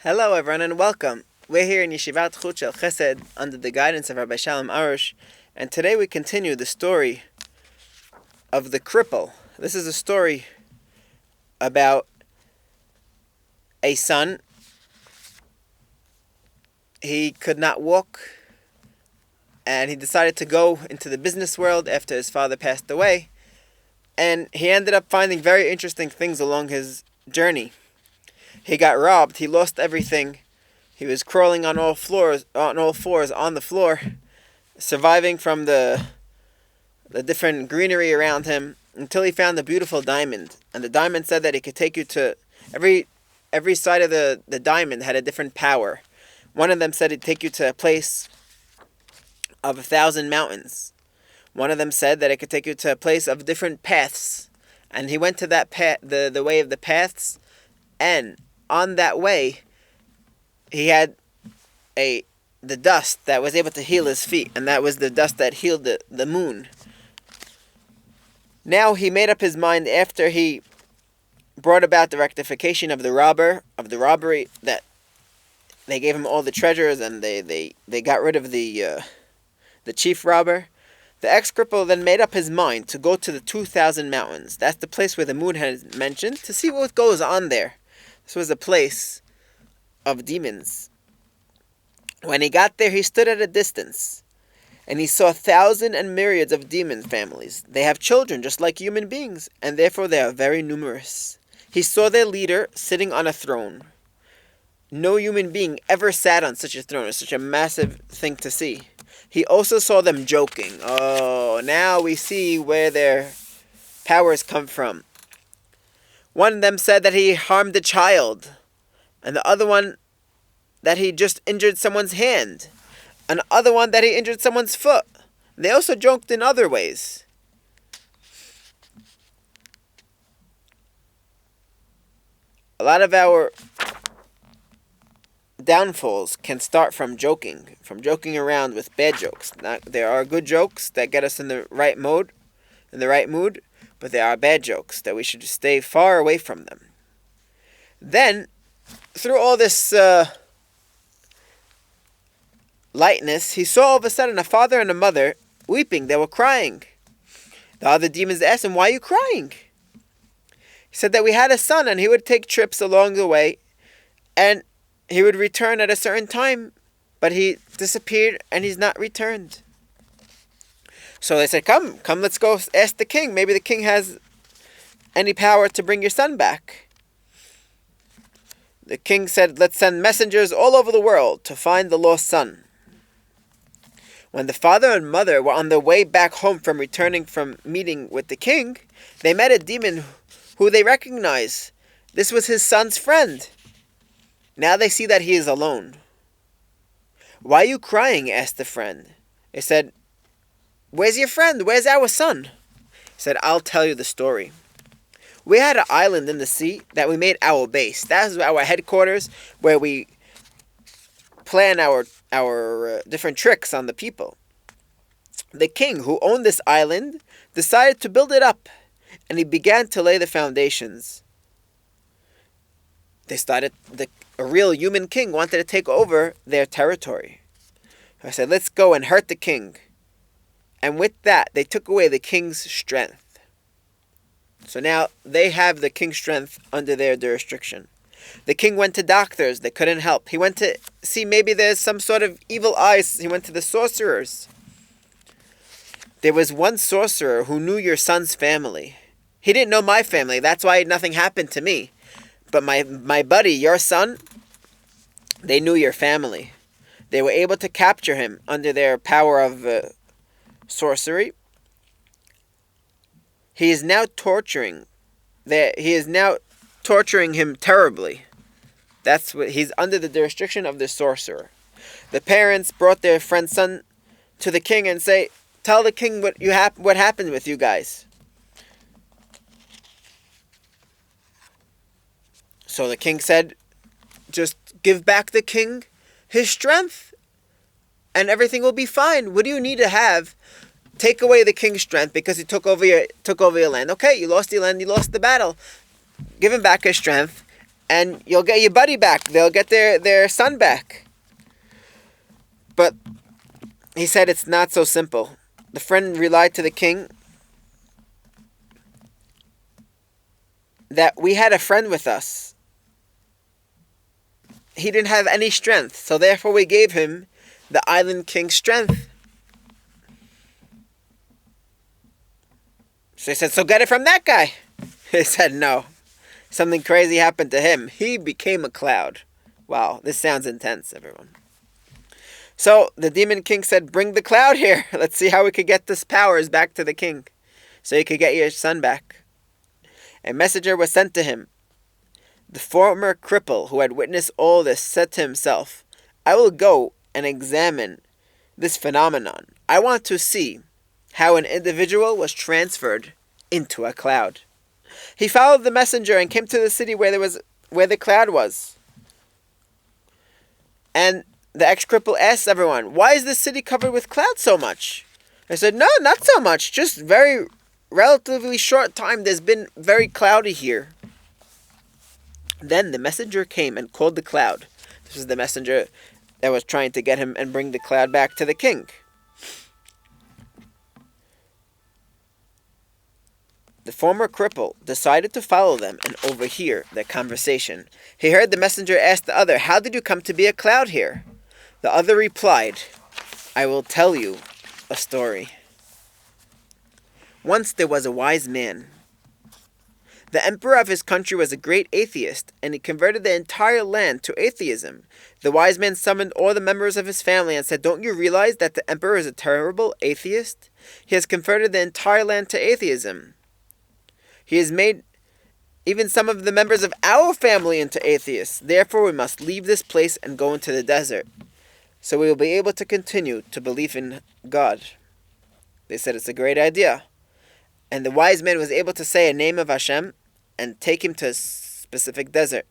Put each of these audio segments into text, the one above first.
Hello everyone and welcome. We're here in Yeshivat Chut Shel Chesed under the guidance of Rabbi Shalom Arush, and today we continue the story of the Cripple. This is a story about a son. He could not walk and he decided to go into the business world after his father passed away, and he ended up finding very interesting things along his journey. He got robbed. He lost everything. He was crawling on all fours on the floor, surviving from the different greenery around him until he found a beautiful diamond. And the diamond said that it could take you to every side of the diamond had a different power. One of them said it'd take you to a place of 1,000 mountains. One of them said that it could take you to a place of different paths. And he went to that path, the way of the paths, and on that way, he had the dust that was able to heal his feet, and that was the dust that healed the moon. Now he made up his mind after he brought about the rectification of the robbery, that they gave him all the treasures and they got rid of the chief robber. The ex-cripple then made up his mind to go to the 2,000 mountains. That's the place where the moon had mentioned, to see what goes on there. This was a place of demons. When he got there, he stood at a distance, and he saw thousands and myriads of demon families. They have children just like human beings, and therefore they are very numerous. He saw their leader sitting on a throne. No human being ever sat on such a throne. It's such a massive thing to see. He also saw them joking. Oh, now we see where their powers come from. One of them said that he harmed a child, and the other one that he just injured someone's hand, and the other one that he injured someone's foot. They also joked in other ways. A lot of our downfalls can start from joking around with bad jokes. There are good jokes that get us in the right mood, but there are bad jokes that we should stay far away from them. Then, through all this lightness, he saw all of a sudden a father and a mother weeping. They were crying. The other demons asked him, "Why are you crying?" He said that we had a son and he would take trips along the way and he would return at a certain time, but he disappeared and he's not returned. So they said, come, let's go ask the king. Maybe the king has any power to bring your son back. The king said, let's send messengers all over the world to find the lost son. When the father and mother were on their way back home from returning from meeting with the king, they met a demon who they recognized. This was his son's friend. Now they see that he is alone. "Why are you crying?" asked the friend. They said, "Where's your friend? Where's our son?" He said, "I'll tell you the story. We had an island in the sea that we made our base. That was our headquarters where we plan our different tricks on the people. The king who owned this island decided to build it up, and he began to lay the foundations. A real human king wanted to take over their territory. I said, let's go and hurt the king. And with that, they took away the king's strength. So now they have the king's strength under their jurisdiction. The king went to doctors. They couldn't help. He went to see maybe there's some sort of evil eyes. He went to the sorcerers. There was one sorcerer who knew your son's family. He didn't know my family. That's why nothing happened to me. But my buddy, your son, they knew your family. They were able to capture him under their power of sorcery. He is now torturing him terribly. That's what he's under the jurisdiction of the sorcerer. The parents brought their friend's son to the king and say, "Tell the king what happened with you guys." So the king said, "Just give back the king his strength, and everything will be fine. What do you need to have? Take away the king's strength because he took over your land. Okay, you lost your land, you lost the battle. Give him back his strength, and you'll get your buddy back. They'll get their son back. But he said it's not so simple. The friend relied to the king that we had a friend with us. He didn't have any strength, so therefore we gave him the island king's strength. So he said, so get it from that guy. He said, no. Something crazy happened to him. He became a cloud. Wow, this sounds intense, everyone. So the demon king said, bring the cloud here. Let's see how we could get this powers back to the king, so you could get your son back. A messenger was sent to him. The former cripple who had witnessed all this said to himself, I will go and examine this phenomenon. I want to see how an individual was transferred into a cloud. He followed the messenger and came to the city where the cloud was. And the ex-cripple asked everyone, why is this city covered with clouds so much? They said, no, not so much. Just very relatively short time. There's been very cloudy here. Then the messenger came and called the cloud. This is the messenger that was trying to get him and bring the cloud back to the king. The former cripple decided to follow them and overhear their conversation. He heard the messenger ask the other, how did you come to be a cloud here? The other replied, I will tell you a story. Once there was a wise man. The emperor of his country was a great atheist, and he converted the entire land to atheism. The wise man summoned all the members of his family and said, don't you realize that the emperor is a terrible atheist? He has converted the entire land to atheism. He has made even some of the members of our family into atheists. Therefore, we must leave this place and go into the desert, so we will be able to continue to believe in God. They said it's a great idea. And the wise man was able to say a name of Hashem and take him to a specific desert.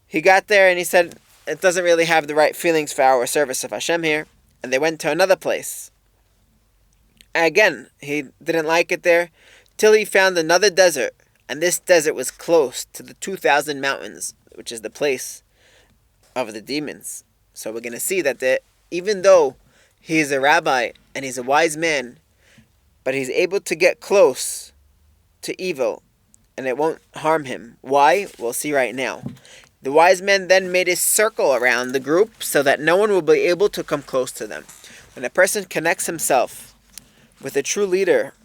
He got there and he said, it doesn't really have the right feelings for our service of Hashem here. And they went to another place. Again, he didn't like it there till he found another desert. And this desert was close to the 2,000 mountains, which is the place of the demons. So we're going to see that even though he is a rabbi and he's a wise man, but he's able to get close to evil, and it won't harm him. Why? We'll see right now. The wise man then made a circle around the group so that no one will be able to come close to them. When a person connects himself with a true leader,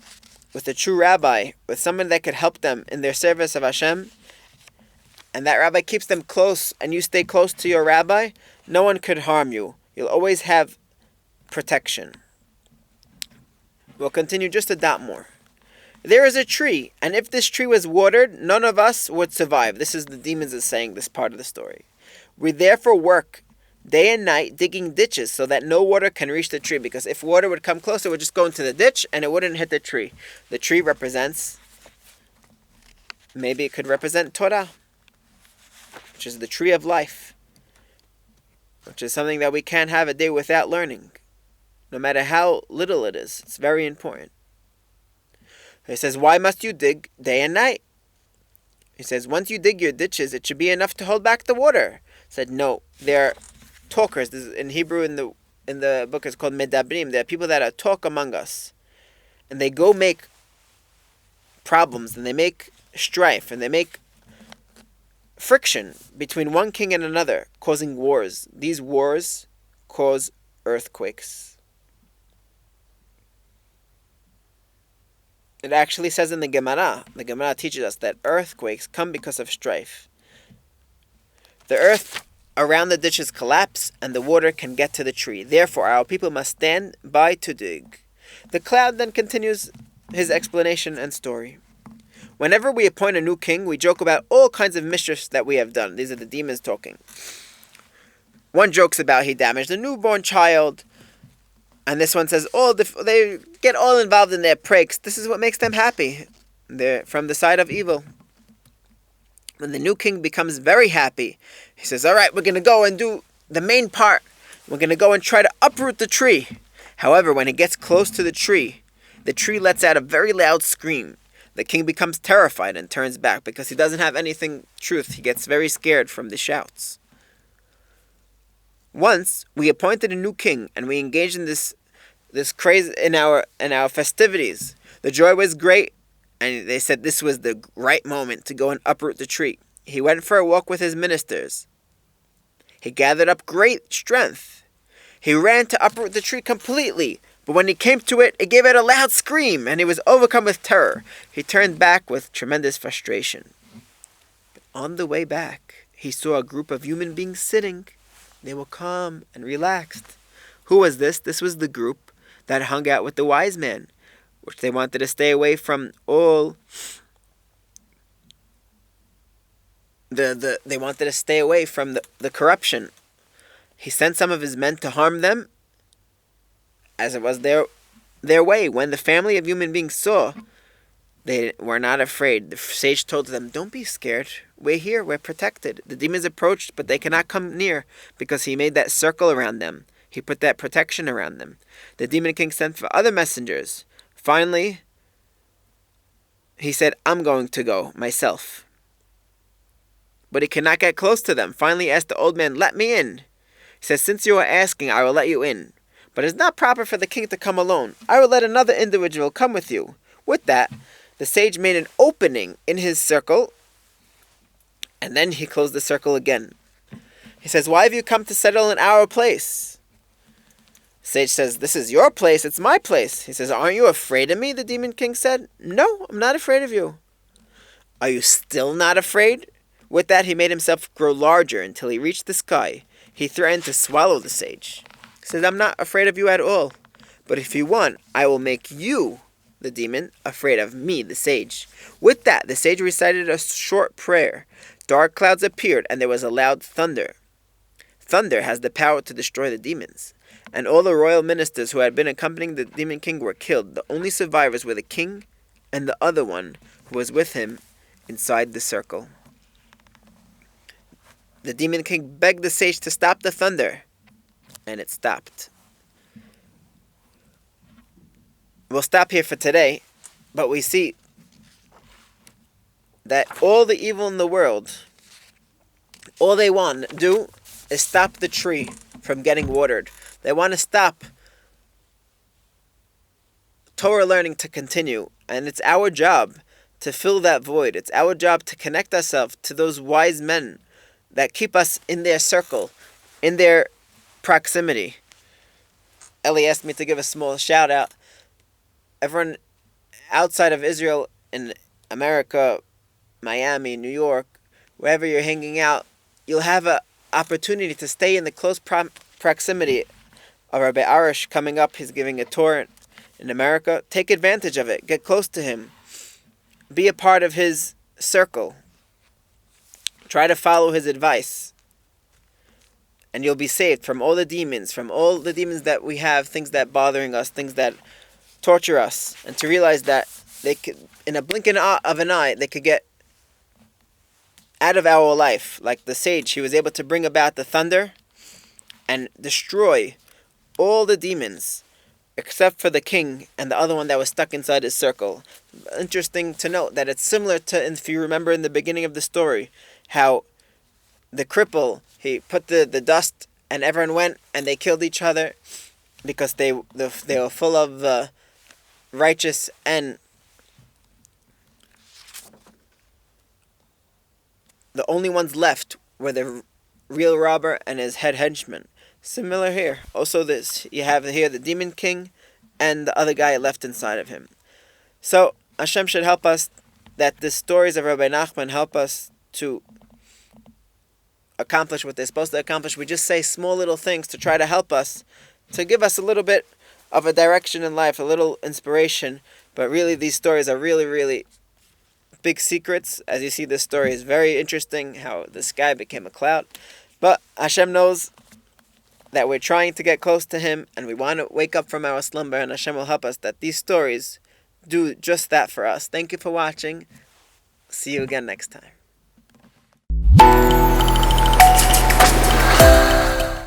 with a true rabbi, with someone that could help them in their service of Hashem, and that rabbi keeps them close, and you stay close to your rabbi, no one could harm you. You'll always have protection. We'll continue just a dot more. There is a tree, and if this tree was watered, none of us would survive. This is the demons is saying this part of the story. We therefore work day and night digging ditches so that no water can reach the tree, because if water would come closer, it would just go into the ditch and it wouldn't hit the tree. The tree represents, maybe it could represent Torah, which is the tree of life, which is something that we can't have a day without learning. No matter how little it is, it's very important. He says, why must you dig day and night? He says, once you dig your ditches, it should be enough to hold back the water. He said, no, they're talkers. This is, in Hebrew, in the book, it's called Medabrim. They're people that talk among us. And they go make problems, and they make strife, and they make friction between one king and another, causing wars. These wars cause earthquakes. It actually says in the Gemara teaches us that earthquakes come because of strife. The earth around the ditches collapse and the water can get to the tree. Therefore, our people must stand by to dig. The cloud then continues his explanation and story. Whenever we appoint a new king, we joke about all kinds of mischiefs that we have done. These are the demons talking. One jokes about he damaged a newborn child. And this one says, they get all involved in their pranks. This is what makes them happy. They're from the side of evil. When the new king becomes very happy, he says, all right, we're going to go and do the main part. We're going to go and try to uproot the tree. However, when it gets close to the tree lets out a very loud scream. The king becomes terrified and turns back because he doesn't have anything truth. He gets very scared from the shouts. Once we appointed a new king and we engaged in this craze in our festivities. The joy was great, and they said this was the right moment to go and uproot the tree. He went for a walk with his ministers. He gathered up great strength. He ran to uproot the tree completely, but when he came to it, it gave out a loud scream, and he was overcome with terror. He turned back with tremendous frustration. But on the way back, he saw a group of human beings sitting. They were calm and relaxed. Who was this? This was the group that hung out with the wise man, which they wanted to stay away from all they wanted to stay away from the corruption. He sent some of his men to harm them, as it was their way. When the family of human beings saw, they were not afraid. The sage told them, "Don't be scared. We're here. We're protected." The demons approached, but they cannot come near because he made that circle around them. He put that protection around them. The demon king sent for other messengers. Finally, he said, "I'm going to go myself." But he cannot get close to them. Finally, he asked the old man, "Let me in." He says, "Since you are asking, I will let you in. But it's not proper for the king to come alone. I will let another individual come with you." With that, the sage made an opening in his circle, and then he closed the circle again. He says, "Why have you come to settle in our place?" Sage says, "This is your place, it's my place." He says, "Aren't you afraid of me?" The demon king said, "No, I'm not afraid of you." "Are you still not afraid?" With that, he made himself grow larger until he reached the sky. He threatened to swallow the sage. He says, "I'm not afraid of you at all. But if you want, I will make you, the demon, afraid of me, the sage." With that, the sage recited a short prayer. Dark clouds appeared, and there was a loud thunder. Thunder has the power to destroy the demons. And all the royal ministers who had been accompanying the demon king were killed. The only survivors were the king and the other one who was with him inside the circle. The demon king begged the sage to stop the thunder, and it stopped. We'll stop here for today, but we see that all the evil in the world, all they want to do is stop the tree from getting watered. They want to stop Torah learning to continue, and it's our job to fill that void. It's our job to connect ourselves to those wise men that keep us in their circle, in their proximity. Ellie asked me to give a small shout out. Everyone outside of Israel, in America, Miami, New York, wherever you're hanging out, you'll have an opportunity to stay in the close proximity of Rabbi Arush coming up. He's giving a tour in America. Take advantage of it. Get close to him. Be a part of his circle. Try to follow his advice. And you'll be saved from all the demons, that we have, things that bothering us, things that torture us. And to realize that they could, in a blink of an eye, they could get out of our life. Like the sage, he was able to bring about the thunder and destroy all the demons except for the king and the other one that was stuck inside his circle. Interesting to note that it's similar to, if you remember in the beginning of the story, how the cripple, he put the dust and everyone went and they killed each other because they were full of righteous, and the only ones left were the real robber and his head henchman. Similar here. Also you have here the demon king and the other guy left inside of him. So Hashem should help us, that the stories of Rabbi Nachman help us to accomplish what they're supposed to accomplish. We just say small little things to try to help us, to give us a little bit of a direction in life, a little inspiration. But really these stories are really, really big secrets. As you see, this story is very interesting, how the sky became a cloud. But Hashem knows that we're trying to get close to Him, and we want to wake up from our slumber, and Hashem will help us that these stories do just that for us. Thank you for watching. See you again next time.